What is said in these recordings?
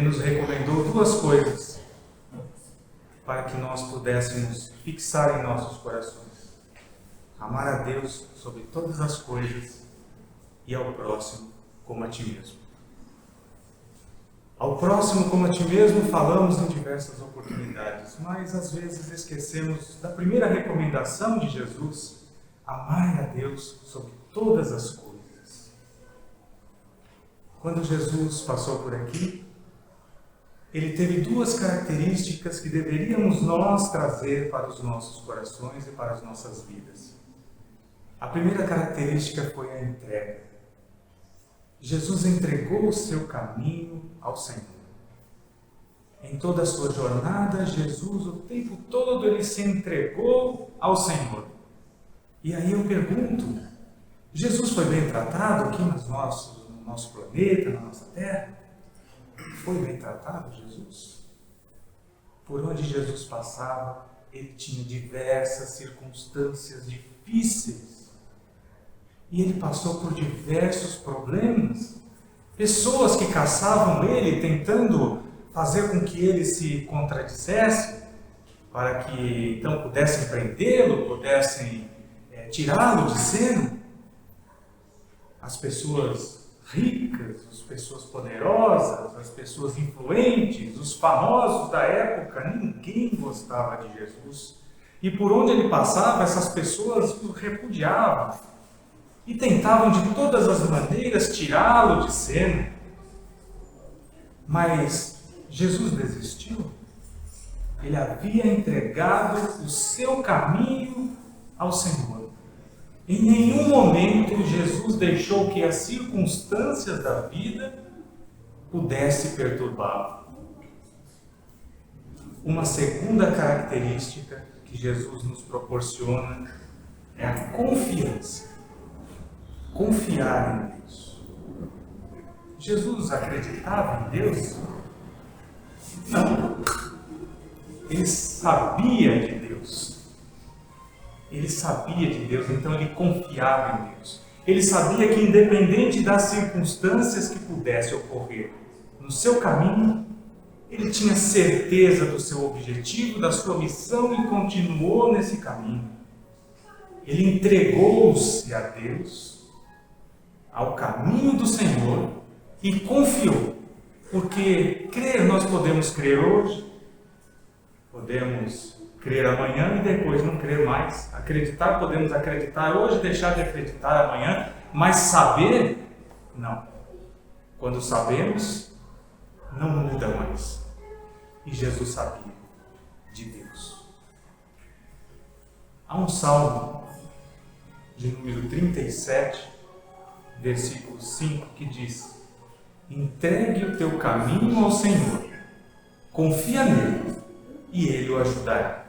ele nos recomendou duas coisas para que nós pudéssemos fixar em nossos corações: amar a Deus sobre todas as coisas e ao próximo como a ti mesmo. Ao próximo como a ti mesmo falamos em diversas oportunidades, mas às vezes esquecemos da primeira recomendação de Jesus: amai a Deus sobre todas as coisas. Quando Jesus passou por aqui, ele teve duas características que deveríamos nós trazer para os nossos corações e para as nossas vidas. A primeira característica foi a entrega. Jesus entregou o seu caminho ao Senhor. Em toda a sua jornada, Jesus, o tempo todo, ele se entregou ao Senhor. E aí eu pergunto, Jesus foi bem tratado aqui no nosso planeta, na nossa terra? Foi bem tratado, Jesus? Por onde Jesus passava, ele tinha diversas circunstâncias difíceis. E ele passou por diversos problemas. Pessoas que caçavam ele, tentando fazer com que ele se contradissesse, para que então pudessem prendê-lo, pudessem tirá-lo de cena. As pessoas ricas, as pessoas poderosas, as pessoas influentes, os famosos da época, ninguém gostava de Jesus. E por onde ele passava, essas pessoas o repudiavam e tentavam de todas as maneiras tirá-lo de cena. Mas Jesus desistiu. Ele havia entregado o seu caminho ao Senhor. Em nenhum momento Jesus deixou que as circunstâncias da vida pudessem perturbá-lo. Uma segunda característica que Jesus nos proporciona é a confiança. Confiar em Deus. Jesus acreditava em Deus? Não. Ele sabia de Deus. Ele sabia de Deus, então ele confiava em Deus. Ele sabia que, independente das circunstâncias que pudessem ocorrer no seu caminho, ele tinha certeza do seu objetivo, da sua missão e continuou nesse caminho. Ele entregou-se a Deus, ao caminho do Senhor, e confiou. Porque crer, nós podemos crer hoje, podemos crer amanhã e depois não crer mais. Acreditar, podemos acreditar hoje, deixar de acreditar amanhã, mas saber, não. Quando sabemos, não muda mais. E Jesus sabia de Deus. Há um salmo de número 37, versículo 5, que diz: entregue o teu caminho ao Senhor, confia nele e ele o ajudará.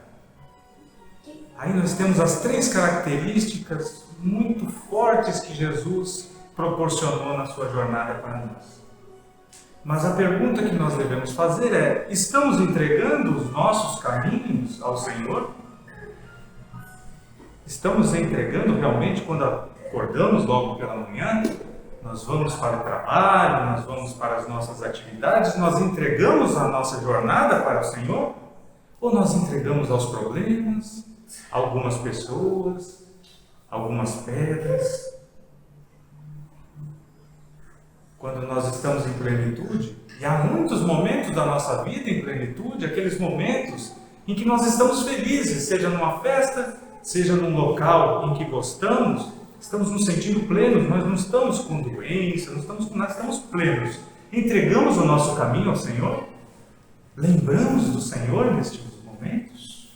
Aí nós temos as três características muito fortes que Jesus proporcionou na sua jornada para nós. Mas a pergunta que nós devemos fazer é: estamos entregando os nossos caminhos ao Senhor? Estamos entregando realmente quando acordamos logo pela manhã? Nós vamos para o trabalho, nós vamos para as nossas atividades, nós entregamos a nossa jornada para o Senhor? Ou nós entregamos aos problemas, algumas pessoas, algumas pedras? Quando nós estamos em plenitude, e há muitos momentos da nossa vida em plenitude, aqueles momentos em que nós estamos felizes, seja numa festa, seja num local em que gostamos, estamos nos sentindo plenos, nós não estamos com doença, nós estamos plenos. Entregamos o nosso caminho ao Senhor? Lembramos do Senhor nestes momentos?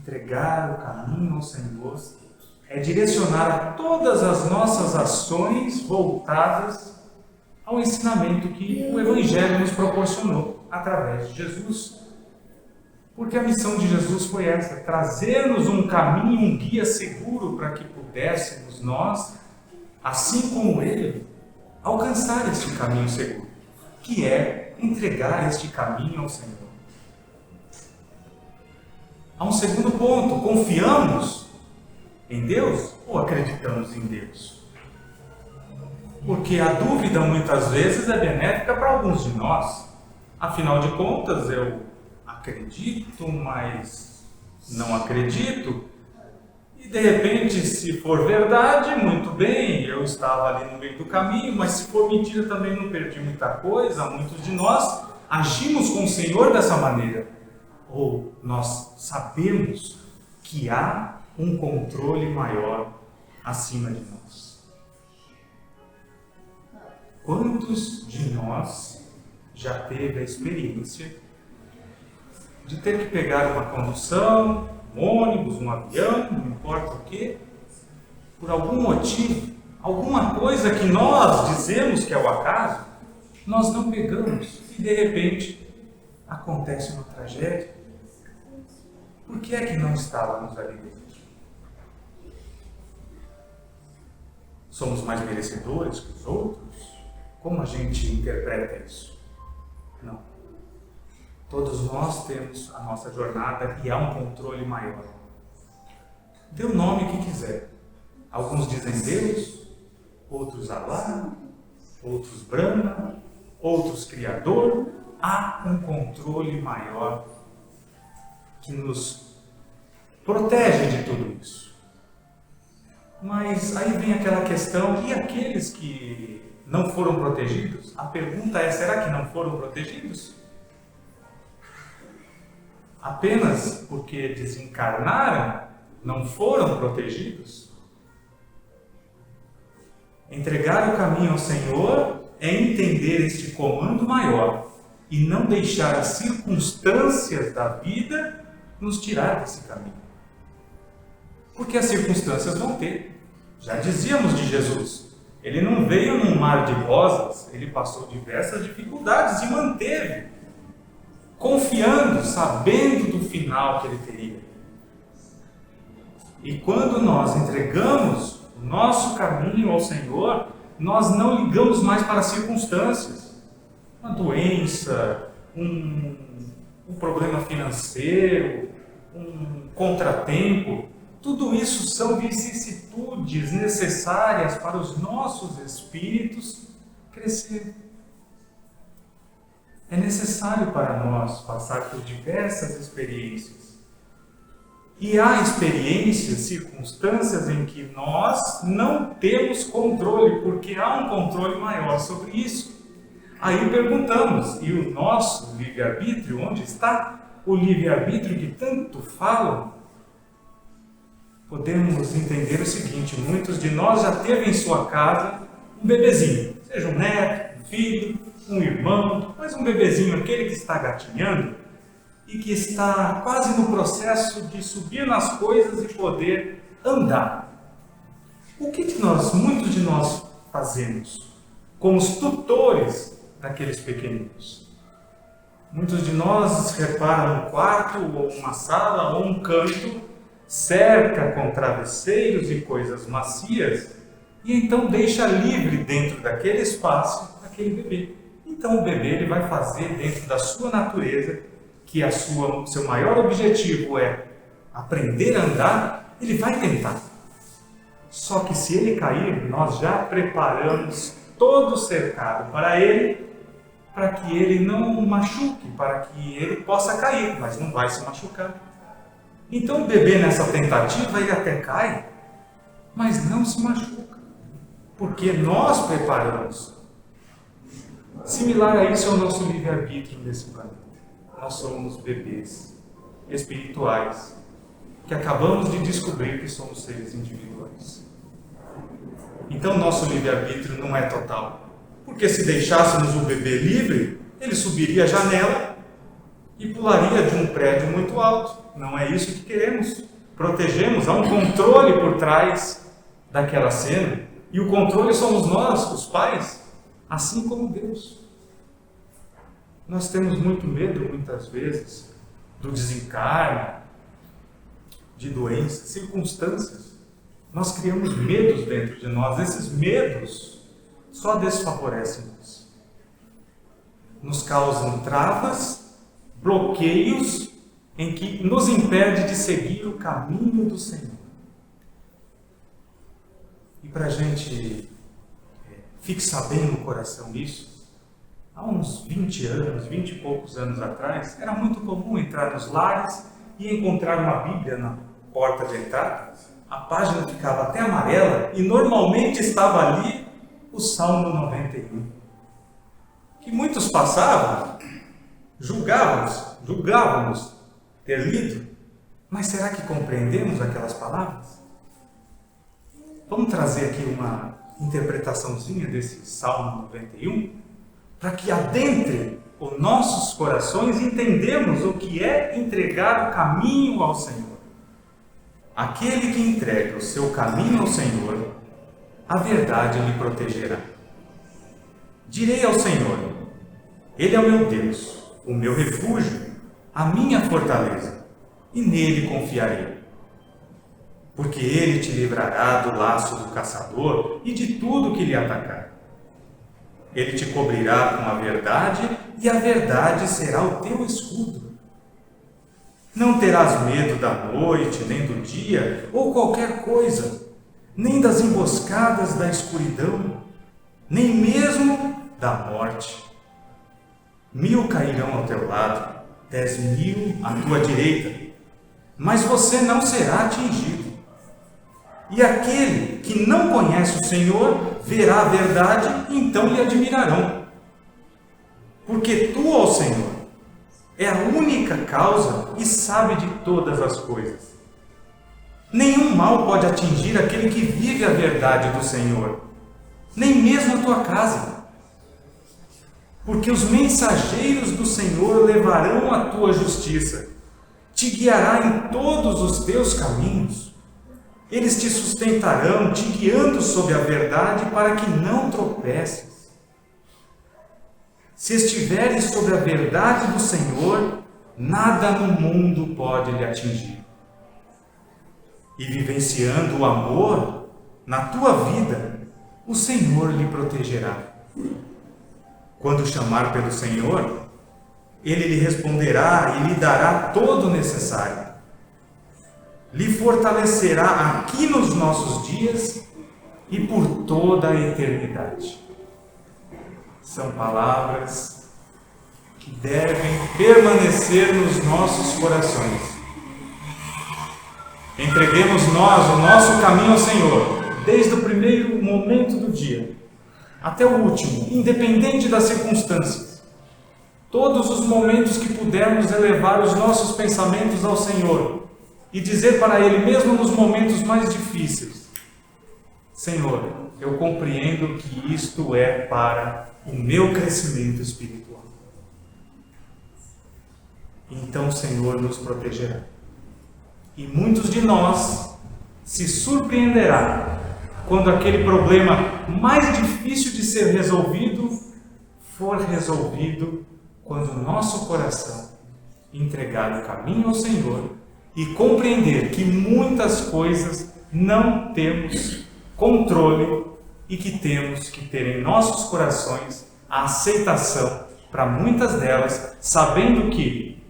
Entregar o caminho ao Senhor é direcionar todas as nossas ações voltadas ao ensinamento que o Evangelho nos proporcionou através de Jesus. Porque a missão de Jesus foi essa: trazer-nos um caminho, um guia seguro para que pudéssemos nós, assim como Ele, alcançar este caminho seguro, que é entregar este caminho ao Senhor. Há um segundo ponto: confiamos em Deus ou acreditamos em Deus? Porque a dúvida muitas vezes é benéfica para alguns de nós. Afinal de contas, eu acredito, mas não acredito. E de repente, se for verdade, muito bem, eu estava ali no meio do caminho, mas se for mentira também não perdi muita coisa. Muitos de nós agimos com o Senhor dessa maneira. Ou nós sabemos que há um controle maior acima de nós. Quantos de nós já teve a experiência de ter que pegar uma condução, um ônibus, um avião, não importa o que, por algum motivo, alguma coisa que nós dizemos que é o acaso, nós não pegamos e de repente acontece uma tragédia? Por que é que não estávamos ali dentro? Somos mais merecedores que os outros? Como a gente interpreta isso? Não. Todos nós temos a nossa jornada e há um controle maior. Dê o nome que quiser. Alguns dizem Deus, outros Alá, outros Brahma, outros Criador. Há um controle maior que nos protege de tudo isso. Mas aí vem aquela questão, e aqueles que não foram protegidos? A pergunta é, será que não foram protegidos? Apenas porque desencarnaram, não foram protegidos? Entregar o caminho ao Senhor é entender este comando maior e não deixar as circunstâncias da vida nos tirar desse caminho. Porque as circunstâncias vão ter. Já dizíamos de Jesus, ele não veio num mar de rosas, ele passou diversas dificuldades e manteve, confiando, sabendo do final que ele teria. E quando nós entregamos o nosso caminho ao Senhor, nós não ligamos mais para as circunstâncias. Uma doença, um problema financeiro, um contratempo, tudo isso são vicissitudes necessárias para os nossos espíritos crescer. É necessário para nós passar por diversas experiências. E há experiências, circunstâncias em que nós não temos controle, porque há um controle maior sobre isso. Aí perguntamos, e o nosso livre-arbítrio, onde está o livre-arbítrio que tanto falam? Podemos entender o seguinte, muitos de nós já teve em sua casa um bebezinho, seja um neto, um filho, um irmão, mas um bebezinho, aquele que está gatinhando e que está quase no processo de subir nas coisas e poder andar. O que muitos de nós fazemos como os tutores daqueles pequeninos? Muitos de nós reparam um quarto, ou uma sala, ou um canto, cerca com travesseiros e coisas macias, e então deixa livre dentro daquele espaço aquele bebê. Então o bebê ele vai fazer dentro da sua natureza, que seu maior objetivo é aprender a andar, ele vai tentar. Só que se ele cair, nós já preparamos todo o cercado para que ele não machuque, para que ele possa cair, mas não vai se machucar. Então o bebê nessa tentativa, ele até cai, mas não se machuca, porque nós preparamos. Similar a isso é o nosso livre-arbítrio nesse planeta. Nós somos bebês espirituais, que acabamos de descobrir que somos seres individuais. Então nosso livre-arbítrio não é total, porque se deixássemos o bebê livre, ele subiria a janela e pularia de um prédio muito alto. Não é isso que queremos. Protegemos, há um controle por trás daquela cena, e o controle somos nós, os pais, assim como Deus. Nós temos muito medo, muitas vezes, do desencarne, de doenças, circunstâncias. Nós criamos medos dentro de nós. Esses medos só desfavorecem-nos. Nos causam travas, bloqueios, em que nos impede de seguir o caminho do Senhor. E para a gente Fique sabendo no coração isso. Há uns 20 anos, 20 e poucos anos atrás, era muito comum entrar nos lares e encontrar uma Bíblia na porta de entrada. A página ficava até amarela e normalmente estava ali o Salmo 91. Que muitos passavam, julgávamos ter lido, mas será que compreendemos aquelas palavras? Vamos trazer aqui uma interpretaçãozinha desse Salmo 91, para que adentre os nossos corações e entendemos o que é entregar o caminho ao Senhor. Aquele que entrega o seu caminho ao Senhor, a verdade lhe protegerá. Direi ao Senhor: Ele é o meu Deus, o meu refúgio, a minha fortaleza, e nele confiarei. Porque ele te livrará do laço do caçador e de tudo que lhe atacar. Ele te cobrirá com a verdade, e a verdade será o teu escudo. Não terás medo da noite, nem do dia, ou qualquer coisa, nem das emboscadas da escuridão, nem mesmo da morte. 1000 cairão ao teu lado, 10.000 à tua direita, mas você não será atingido. E aquele que não conhece o Senhor verá a verdade, e então lhe admirarão. Porque tu, ó Senhor, é a única causa e sabe de todas as coisas. Nenhum mal pode atingir aquele que vive a verdade do Senhor, nem mesmo a tua casa. Porque os mensageiros do Senhor levarão a tua justiça, te guiará em todos os teus caminhos. Eles te sustentarão, te guiando sob a verdade, para que não tropeces. Se estiveres sob a verdade do Senhor, nada no mundo pode lhe atingir. E vivenciando o amor na tua vida, o Senhor lhe protegerá. Quando chamar pelo Senhor, Ele lhe responderá e lhe dará todo o necessário. Lhe fortalecerá aqui nos nossos dias e por toda a eternidade. São palavras que devem permanecer nos nossos corações. Entreguemos nós o nosso caminho ao Senhor, desde o primeiro momento do dia até o último, independente das circunstâncias. Todos os momentos que pudermos elevar os nossos pensamentos ao Senhor e dizer para Ele, mesmo nos momentos mais difíceis: Senhor, eu compreendo que isto é para o meu crescimento espiritual. Então o Senhor nos protegerá. E muitos de nós se surpreenderá quando aquele problema mais difícil de ser resolvido for resolvido quando o nosso coração entregar o caminho ao Senhor e compreender que muitas coisas não temos controle e que temos que ter em nossos corações a aceitação para muitas delas, sabendo que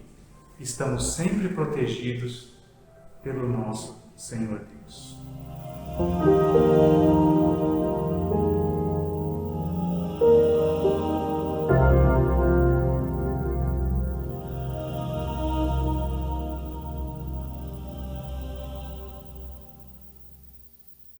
estamos sempre protegidos pelo nosso Senhor Deus.